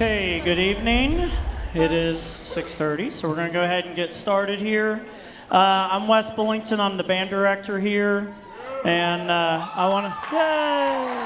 Okay, good evening. It is 6:30, so we're going to go ahead and get started here. I'm Wes Bullington. I'm the band director here, and I want to. Yay!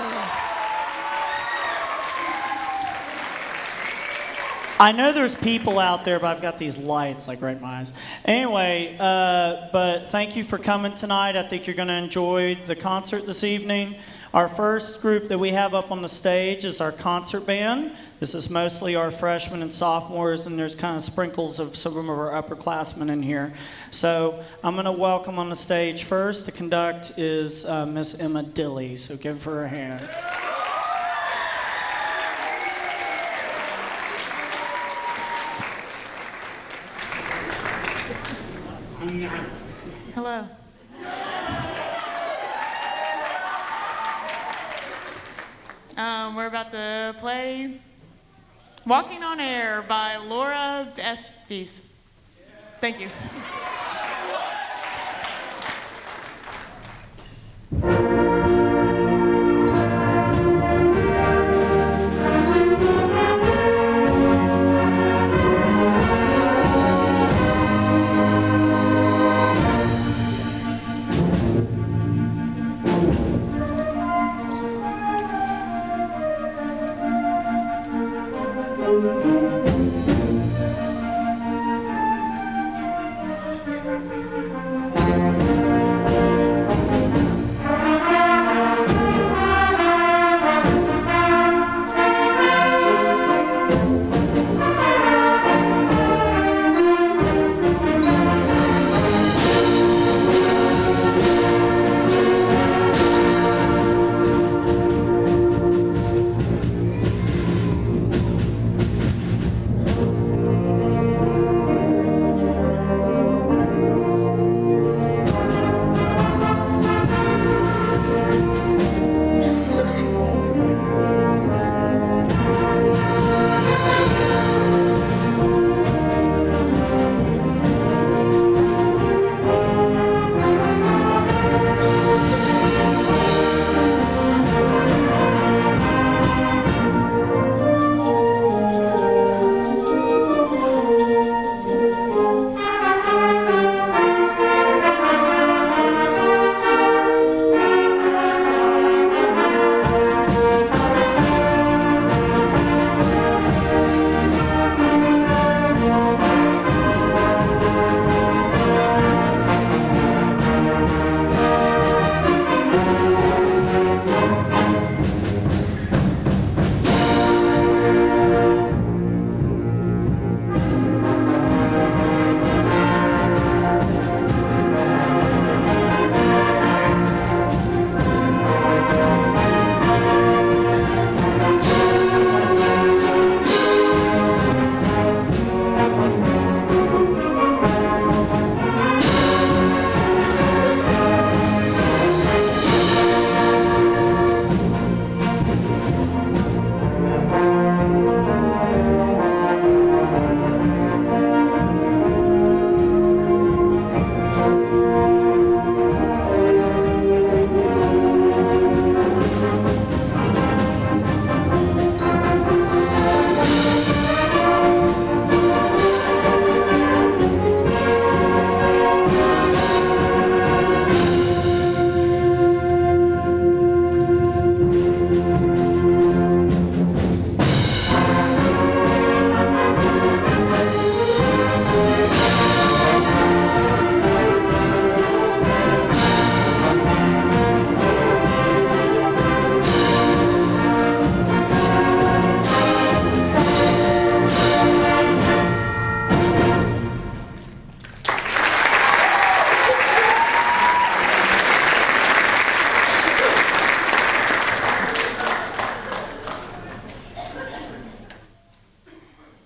I know there's people out there, but I've got these lights like right in my eyes. Anyway, but thank you for coming tonight. I think you're going to enjoy the concert this evening. Our first group that we have up on the stage is our concert band. This is mostly our freshmen and sophomores, and there's kind of sprinkles of some of our upperclassmen in here. So I'm going to welcome on the stage first to conduct is Miss Emma Dilley. So give her a hand. Hello. We're about to play Walking on Air by Laura Estes. Thank you.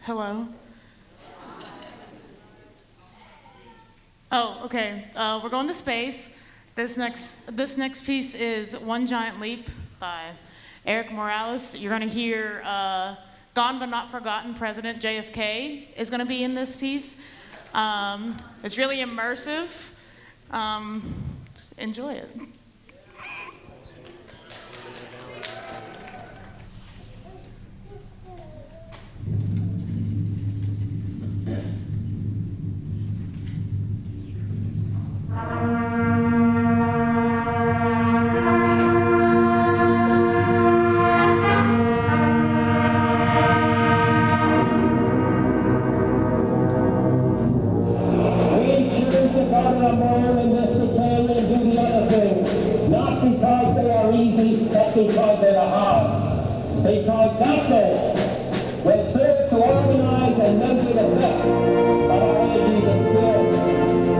Hello. Oh, okay. We're going to space. This next piece is One Giant Leap by Eric Morales. You're going to hear Gone But Not Forgotten President JFK is going to be in this piece. It's really immersive. Just enjoy it. because council will serve to organize and measure the effect of our energies and skills.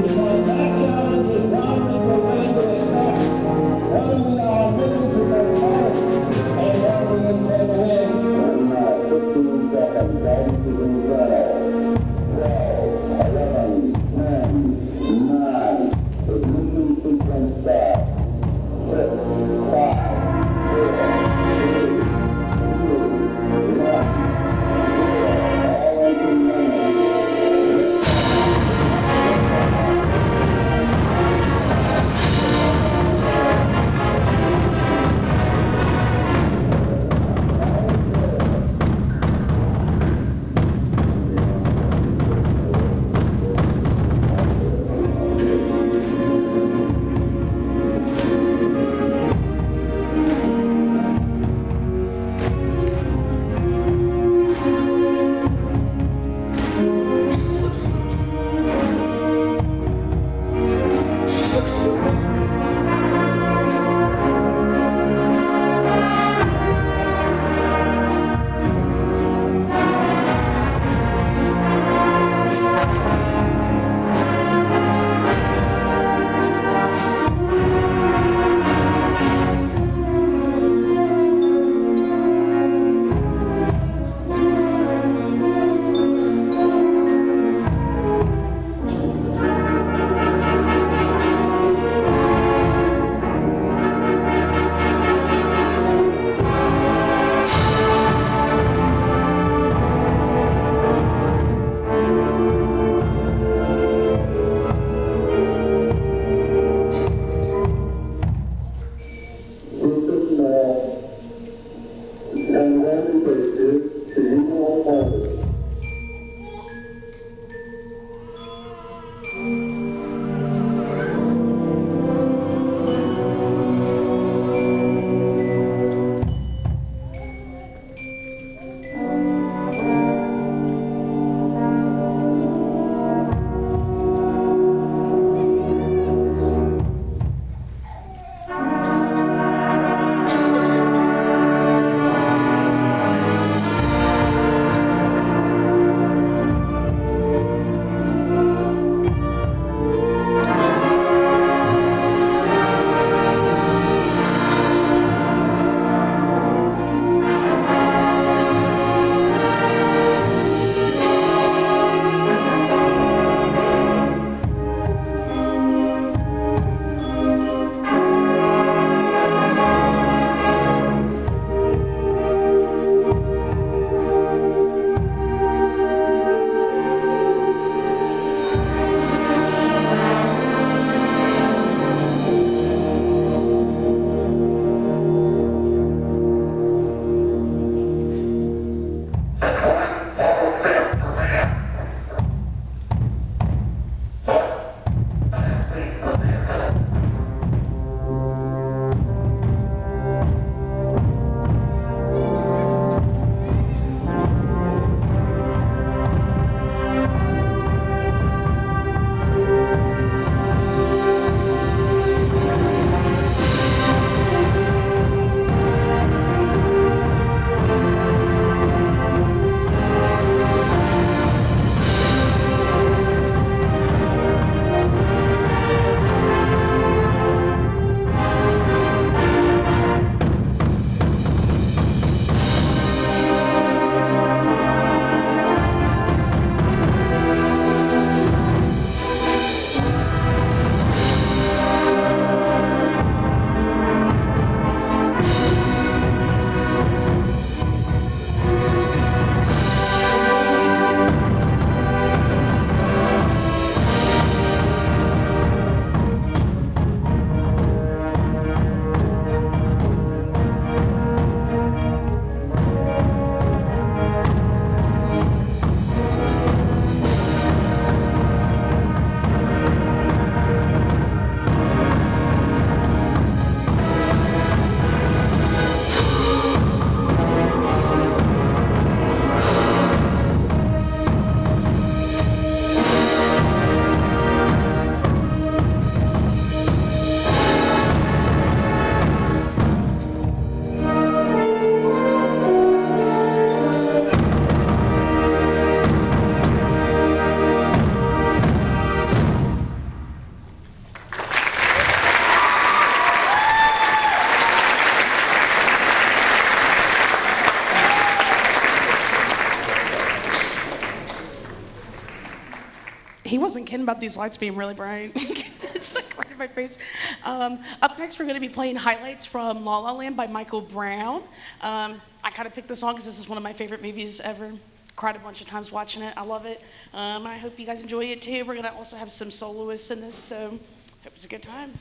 Because that challenge is one we will bring to accept, one we are willing to go forward, and one we intend to win. And now, 15 seconds, ready to do battle. 12, 11, 10, 9, ignition sequence start. 6, 5, 4, 3, 2, 1. All engine running. wasn't kidding about these lights being really bright. It's like right in my face. Up next, we're going to be playing highlights from La La Land by Michael Brown. I kind of picked this song because this is one of my favorite movies ever. Cried a bunch of times watching it. I love it. I hope you guys enjoy it too. We're going to also have some soloists in this, so hope it's a good time.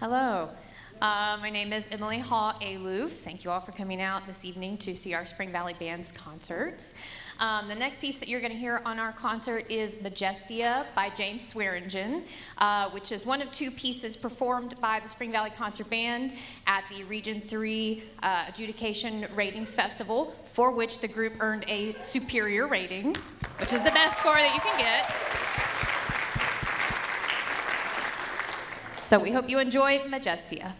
Hello. My name is Emily Haw Aloof. Thank you all for coming out this evening to see our Spring Valley Band's concerts. The next piece that you're going to hear on our concert is Majestia by James Swearingen, which is one of two pieces performed by the Spring Valley Concert Band at the Region 3 Adjudication Ratings Festival, for which the group earned a superior rating, which is the best score that you can get. So we hope you enjoy Majestia.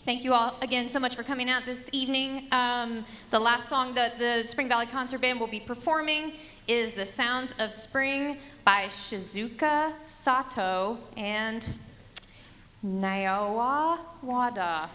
Thank you all again so much for coming out this evening. The last song that the Spring Valley Concert Band will be performing is The Sounds of Spring by Shizuka Sato and Naoa Wada.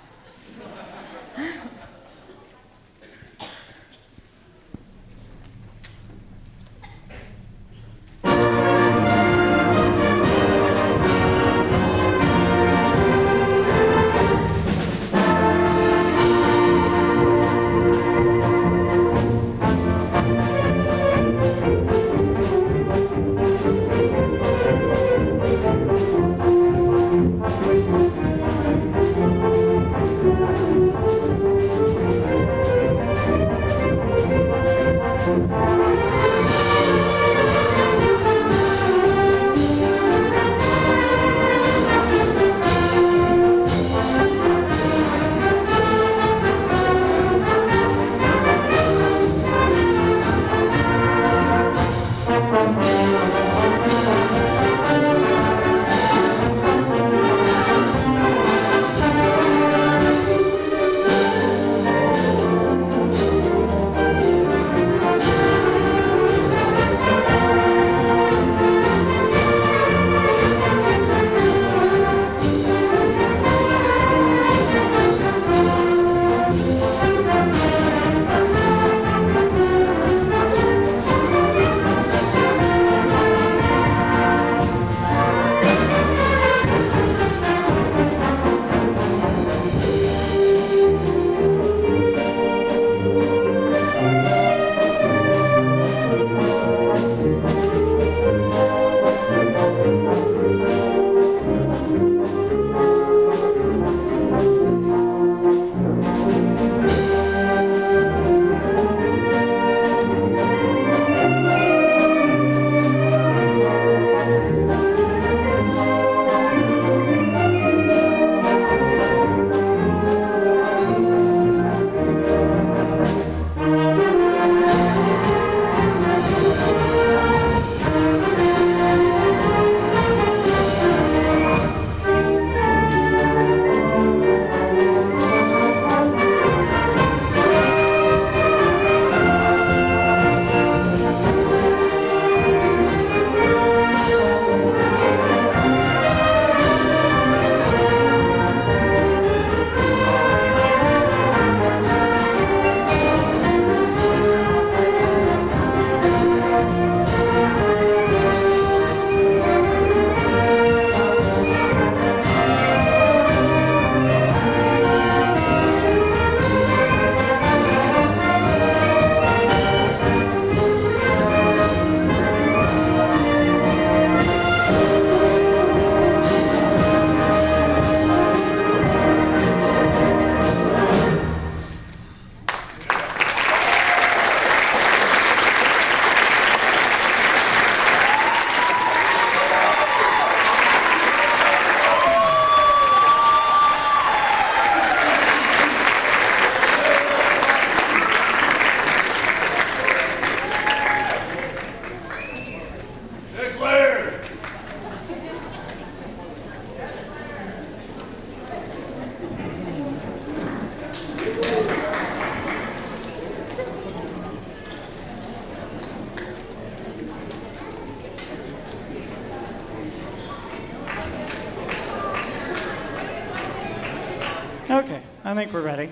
Okay, I think we're ready.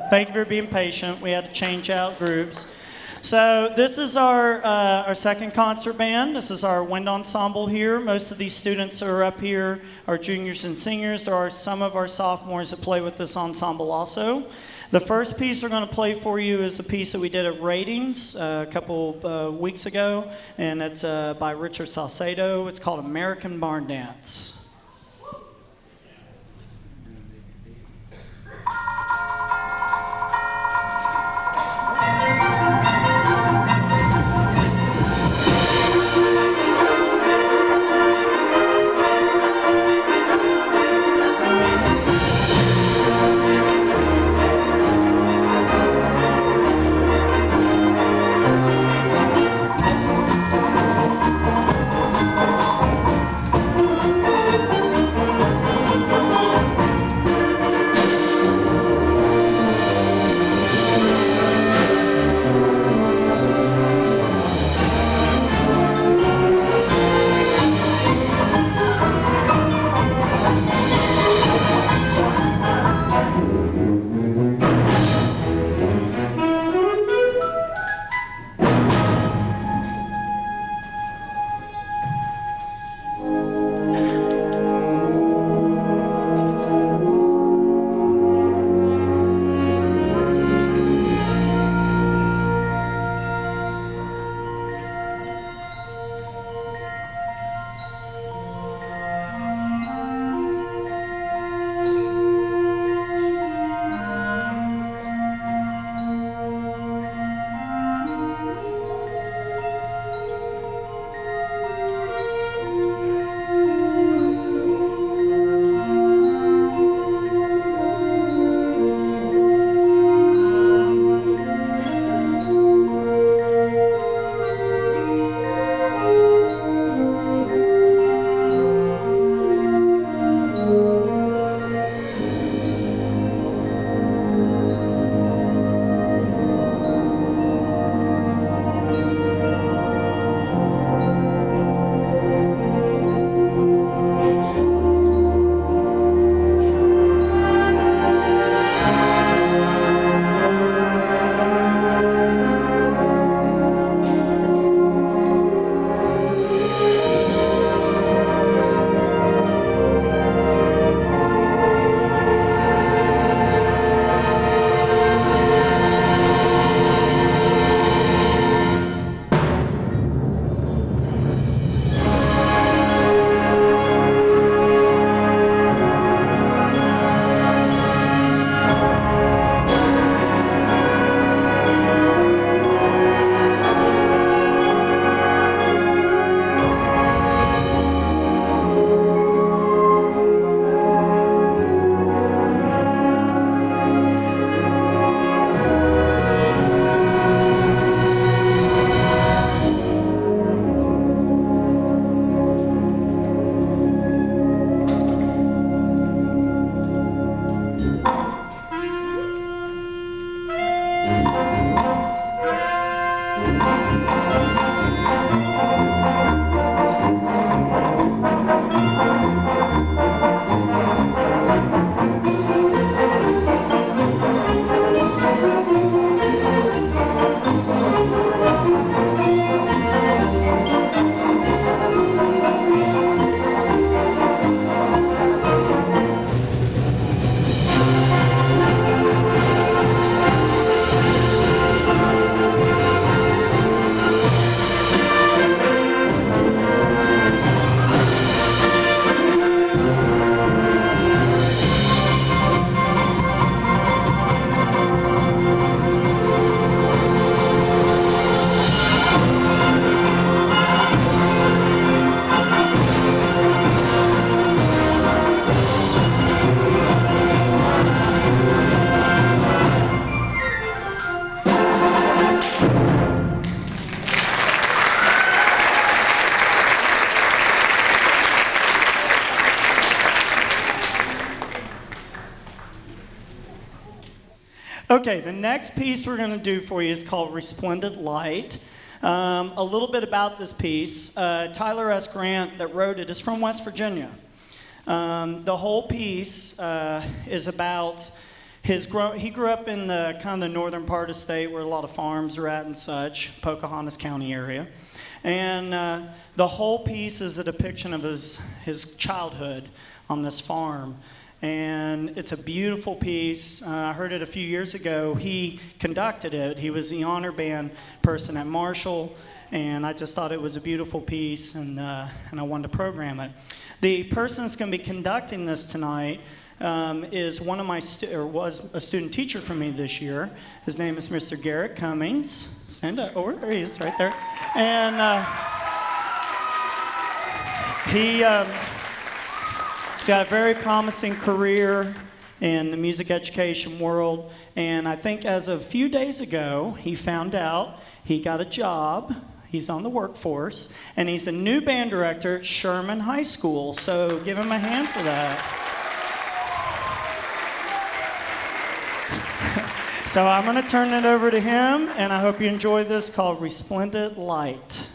Thank you for being patient. We had to change out groups. So this is our second concert band. This is our wind ensemble here. Most of these students who are up here are juniors and seniors. There are some of our sophomores that play with this ensemble also. The first piece we're going to play for you is a piece that we did at Ratings a couple weeks ago, and it's by Richard Salcedo. It's called American Barn Dance. Thank Okay, the next piece we're going to do for you is called Resplendent Light. A little bit about this piece. Tyler S. Grant, that wrote it, is from West Virginia. The whole piece is about he grew up in the kind of the northern part of the state where a lot of farms are at and such, Pocahontas County area. And the whole piece is a depiction of his childhood on this farm. And it's a beautiful piece. I heard it a few years ago. He conducted it. He was the honor band person at Marshall. And I just thought it was a beautiful piece, and I wanted to program it. The person that's going to be conducting this tonight is one of my was a student teacher for me this year. His name is Mr. Garrett Cummings. Stand up. Oh, there he is, right there. And he's got a very promising career in the music education world. And I think as of a few days ago, he found out he got a job. He's on the workforce, and he's a new band director at Sherman High School. So give him a hand for that. So I'm going to turn it over to him, and I hope you enjoy this called Resplendent Light.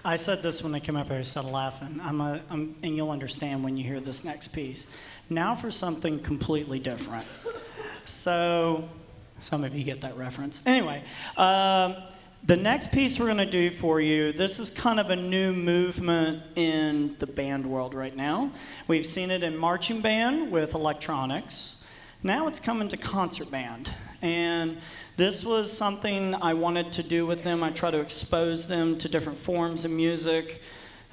I said this when they came up here, I started laughing. And you'll understand when you hear this next piece. Now for something completely different. So, some of you get that reference. Anyway, the next piece we're going to do for you, this is kind of a new movement in the band world right now. We've seen it in marching band with electronics. Now it's coming to concert band. And this was something I wanted to do with them. I try to expose them to different forms of music.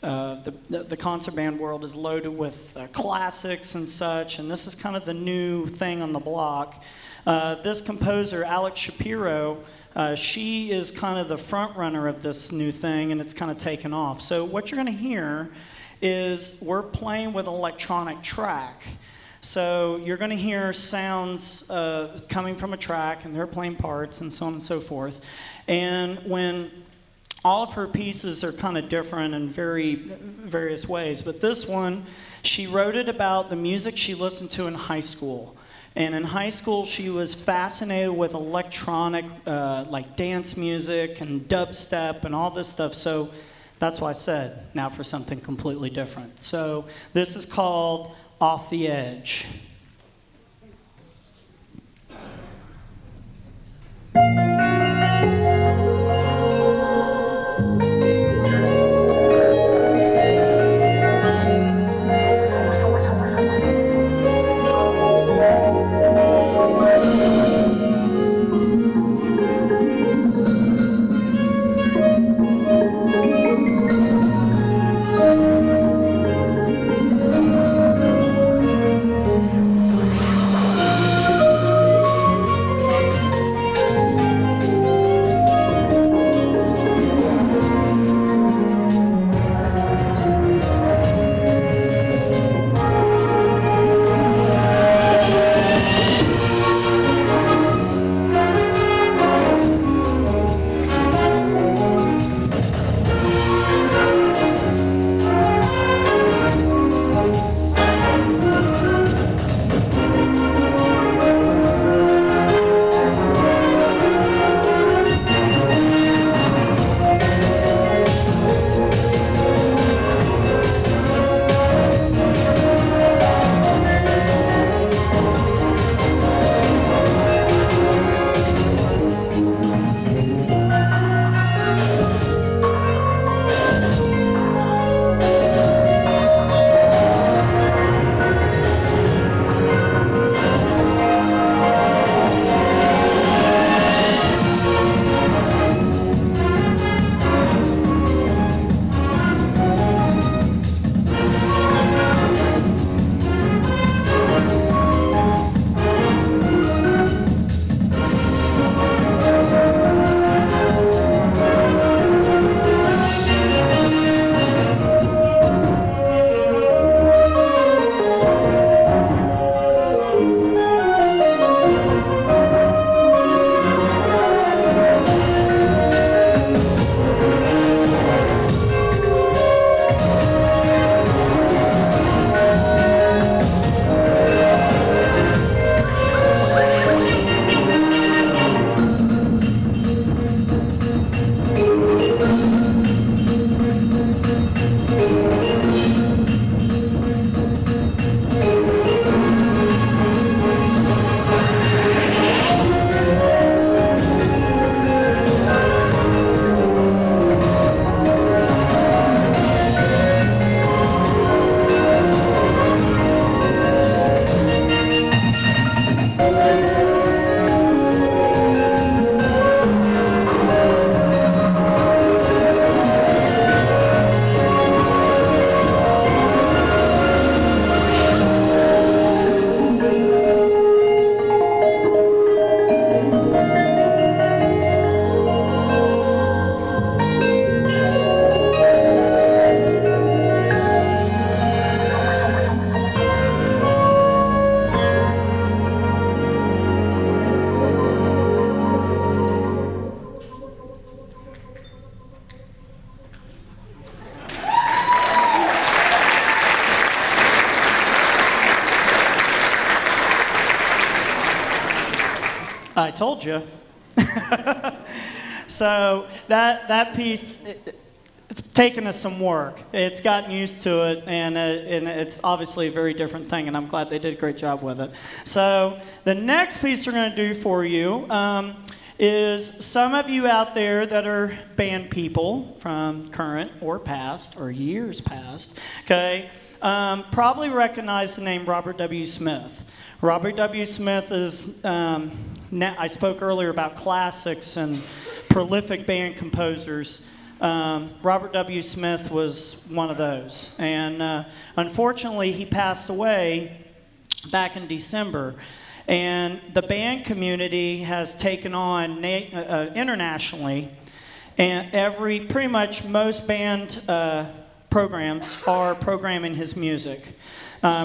The concert band world is loaded with classics and such, and this is kind of the new thing on the block. This composer, Alex Shapiro, she is kind of the front runner of this new thing, and it's kind of taken off. So what you're going to hear is we're playing with an electronic track. So you're going to hear sounds coming from a track, and they're playing parts, and so on and so forth. And when all of her pieces are kind of different in various ways, but this one, she wrote it about the music she listened to in high school. And in high school, she was fascinated with electronic, like dance music and dubstep and all this stuff. So that's why I said, now for something completely different. So this is called Off the Edge. I told you. So that piece, it's taken us some work. It's gotten used to it, and it's obviously a very different thing, and I'm glad they did a great job with it. So the next piece we're going to do for you is some of you out there that are band people from current or past or years past, okay, probably recognize the name Robert W. Smith. Robert W. Smith is, I spoke earlier about classics and prolific band composers. Robert W. Smith was one of those. And unfortunately, he passed away back in December. And the band community has taken on internationally, and pretty much most band programs are programming his music.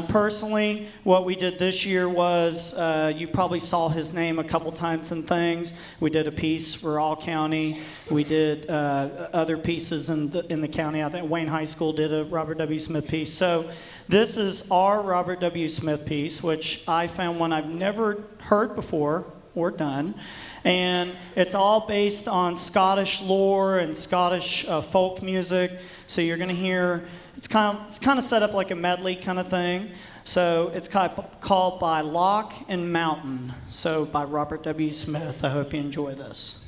Personally, what we did this year was, you probably saw his name a couple times in things. We did a piece for All County. We did other pieces in the county. I think Wayne High School did a Robert W. Smith piece. So this is our Robert W. Smith piece, which I found one I've never heard before or done. And it's all based on Scottish lore and Scottish folk music. So you're going to hear, it's kind of set up like a medley kind of thing. So it's called By Loch and Mountain. So by Robert W. Smith. I hope you enjoy this.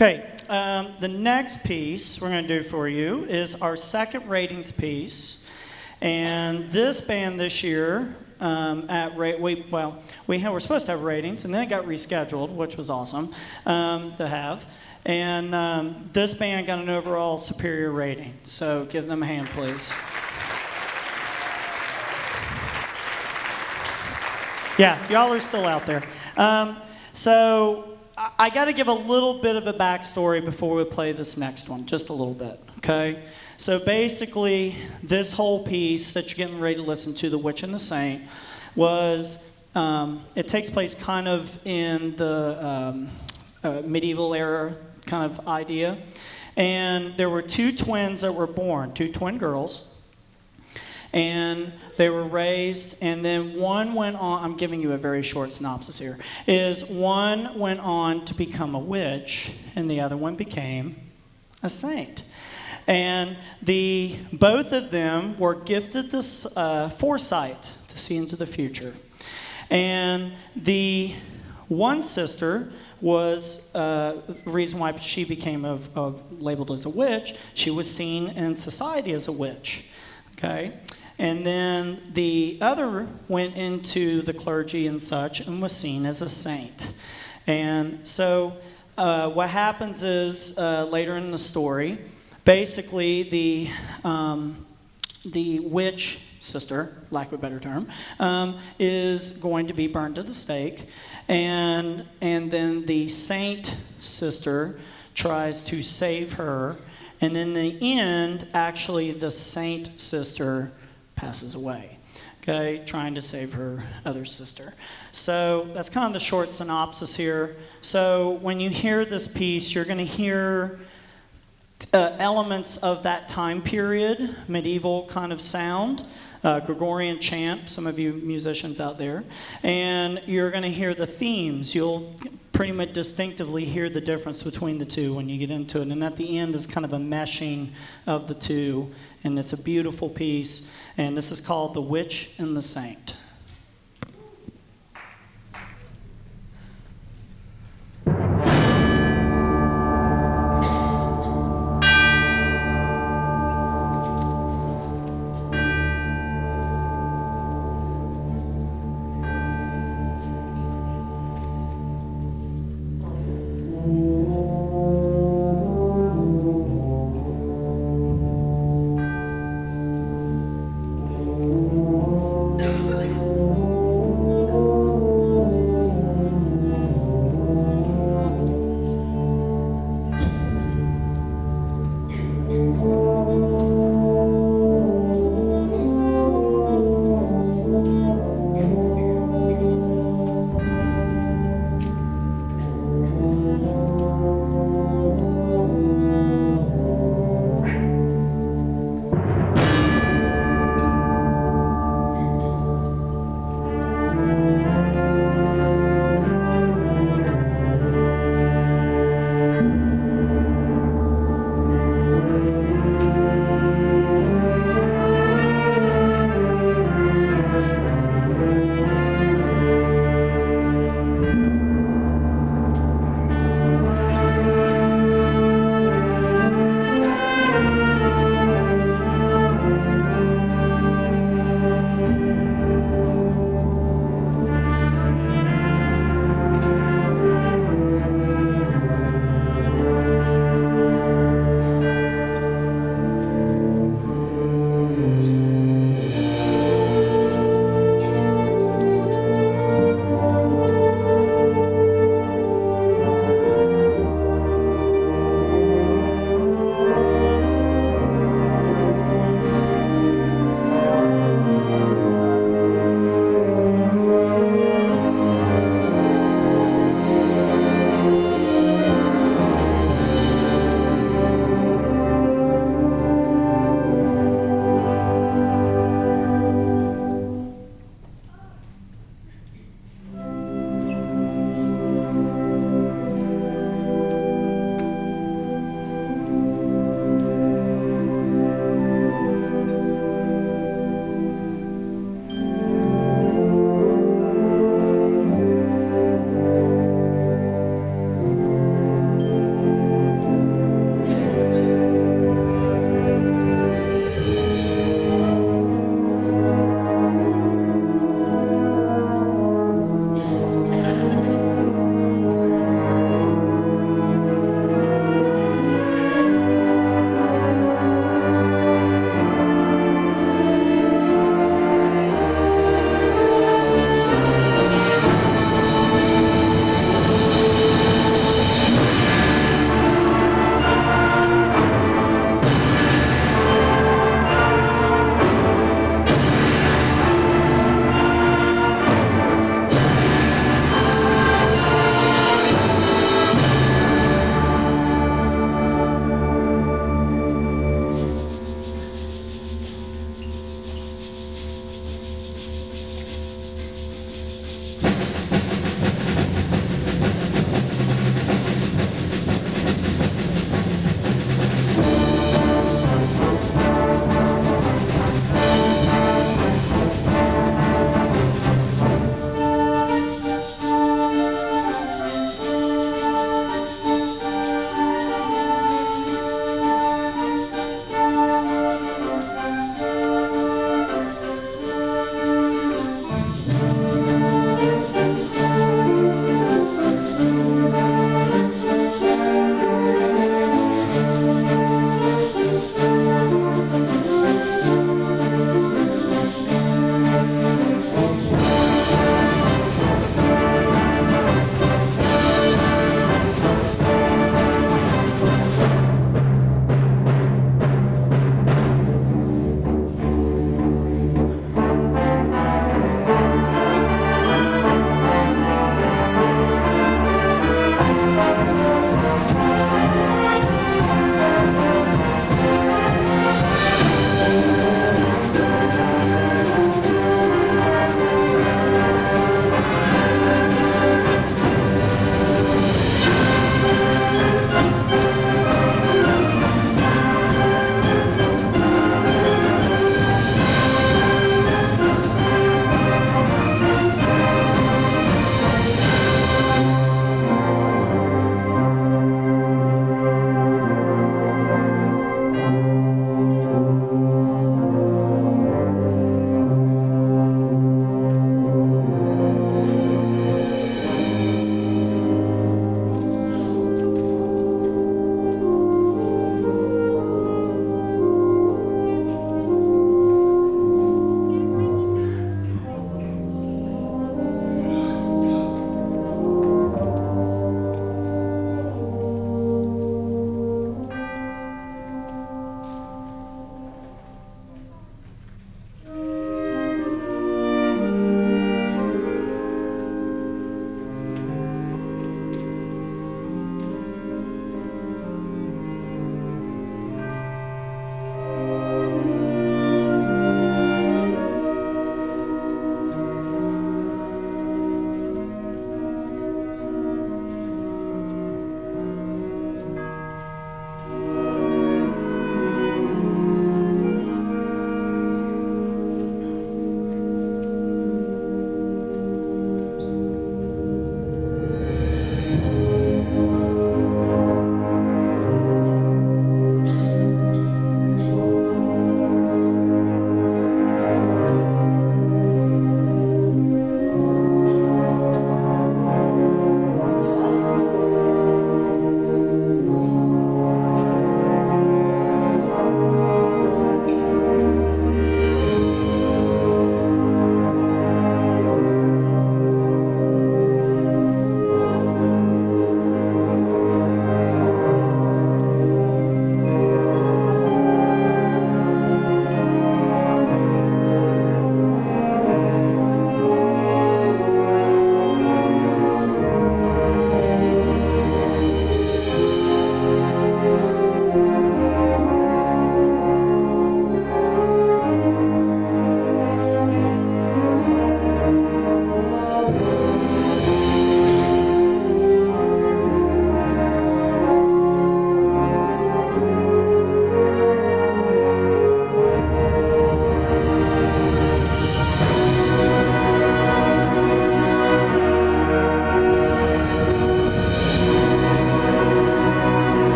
Okay, the next piece we're going to do for you is our second ratings piece. And this band this year, we're supposed to have ratings, and then it got rescheduled, which was awesome to have. And this band got an overall superior rating. So give them a hand, please. Yeah, y'all are still out there. So I got to give a little bit of a backstory before we play this next one, just a little bit, okay? So basically, this whole piece that you're getting ready to listen to, The Witch and the Saint, was, it takes place kind of in the medieval era kind of idea. And there were two twins that were born, two twin girls. And they were raised, and then one went on, I'm giving you a very short synopsis here, is one went on to become a witch, and the other one became a saint. And both of them were gifted this foresight to see into the future. And the one sister was, the reason why she became labeled as a witch, she was seen in society as a witch. Okay, and then the other went into the clergy and such and was seen as a saint. And so what happens is later in the story, basically the witch sister, lack of a better term, is going to be burned at the stake, and then the saint sister tries to save her. And in the end, actually, the saint sister passes away, okay, trying to save her other sister. So that's kind of the short synopsis here. So when you hear this piece, you're going to hear elements of that time period, medieval kind of sound, Gregorian chant, some of you musicians out there, and you're going to hear the themes. You'll pretty much distinctively hear the difference between the two when you get into it. And at the end is kind of a meshing of the two, and it's a beautiful piece. And this is called The Witch and the Saint.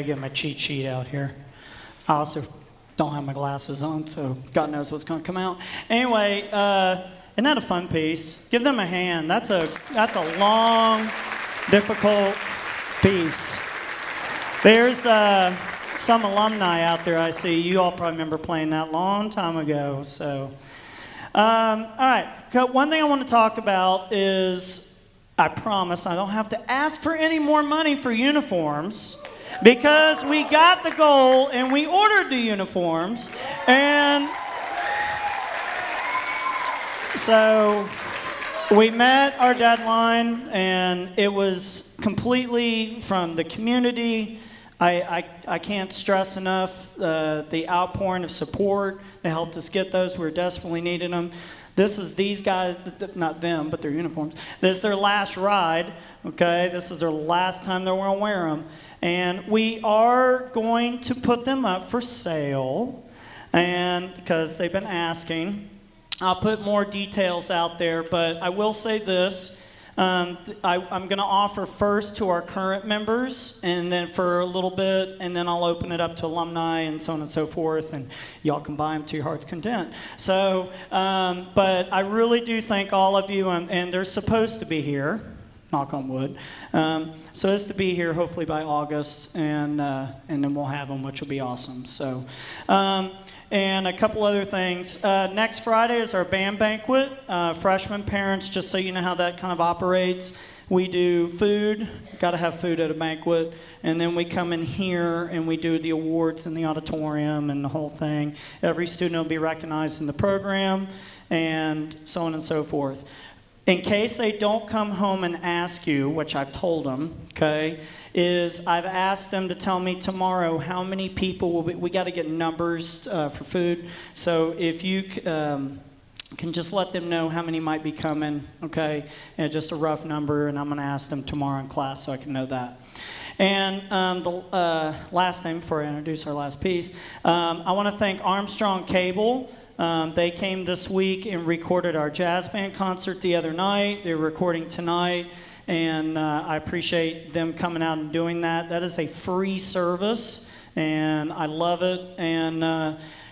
gotta get my cheat sheet out here. I also don't have my glasses on, so God knows what's gonna come out. Anyway, isn't that a fun piece? Give them a hand. That's a long, difficult piece. There's some alumni out there I see. You all probably remember playing that long time ago. So, all right. One thing I want to talk about is, I promise I don't have to ask for any more money for uniforms, because we got the goal and we ordered the uniforms. And so we met our deadline, and it was completely from the community. I can't stress enough the outpouring of support that helped us get those. We were desperately needing them. This is these guys, not them, but their uniforms. This is their last ride, okay? This is their last time they're going to wear them. And we are going to put them up for sale, and because they've been asking. I'll put more details out there, but I will say this. I'm going to offer first to our current members, and then for a little bit, and then I'll open it up to alumni and so on and so forth, and y'all can buy them to your heart's content. So, but I really do thank all of you, and they're supposed to be here, knock on wood, supposed to be here hopefully by August, and then we'll have them, which will be awesome. So, and a couple other things. Next Friday is our band banquet. Freshman parents, just so you know how that kind of operates, we do food. Got to have food at a banquet. And then we come in here and we do the awards in the auditorium and the whole thing. Every student will be recognized in the program, and so on and so forth. In case they don't come home and ask you, which I've told them, okay, is I've asked them to tell me tomorrow how many people will be. We got to get numbers for food. So if you can just let them know how many might be coming, okay, and just a rough number, and I'm going to ask them tomorrow in class so I can know that. And the last thing before I introduce our last piece, I want to thank Armstrong Cable. They came this week and recorded our jazz band concert the other night. They're recording tonight, and I appreciate them coming out and doing that. That is a free service, and I love it. And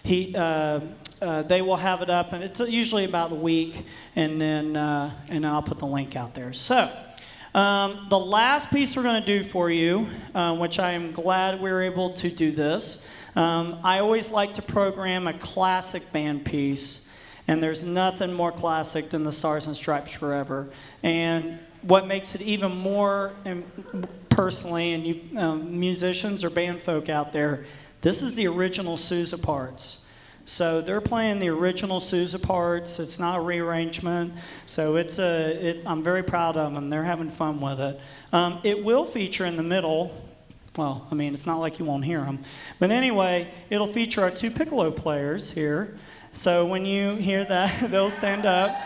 they will have it up, and it's usually about a week, and then I'll put the link out there. So the last piece we're going to do for you, which I am glad we were able to do this. I always like to program a classic band piece, and there's nothing more classic than the Stars and Stripes Forever. And what makes it even more, personally, and you musicians or band folk out there, this is the original Sousa parts. So they're playing the original Sousa parts. It's not a rearrangement. So I'm very proud of them. They're having fun with it. It will feature in the middle. Well, I mean, it's not like you won't hear them. But anyway, it'll feature our two piccolo players here. So when you hear that, they'll stand up.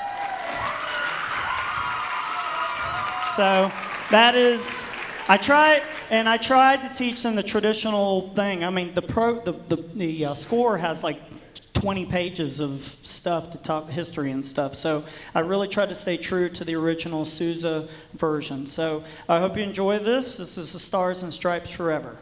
So that is, I tried to teach them the traditional thing. I mean, the score has like 20 pages of stuff to talk history and stuff. So I really tried to stay true to the original Sousa version. So I hope you enjoy this. This is the Stars and Stripes Forever.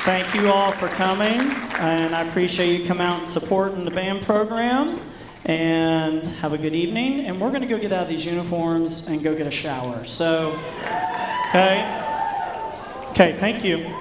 Thank you all for coming, and I appreciate you come out and supporting the band program. And have a good evening. And we're going to go get out of these uniforms and go get a shower. So, okay, thank you.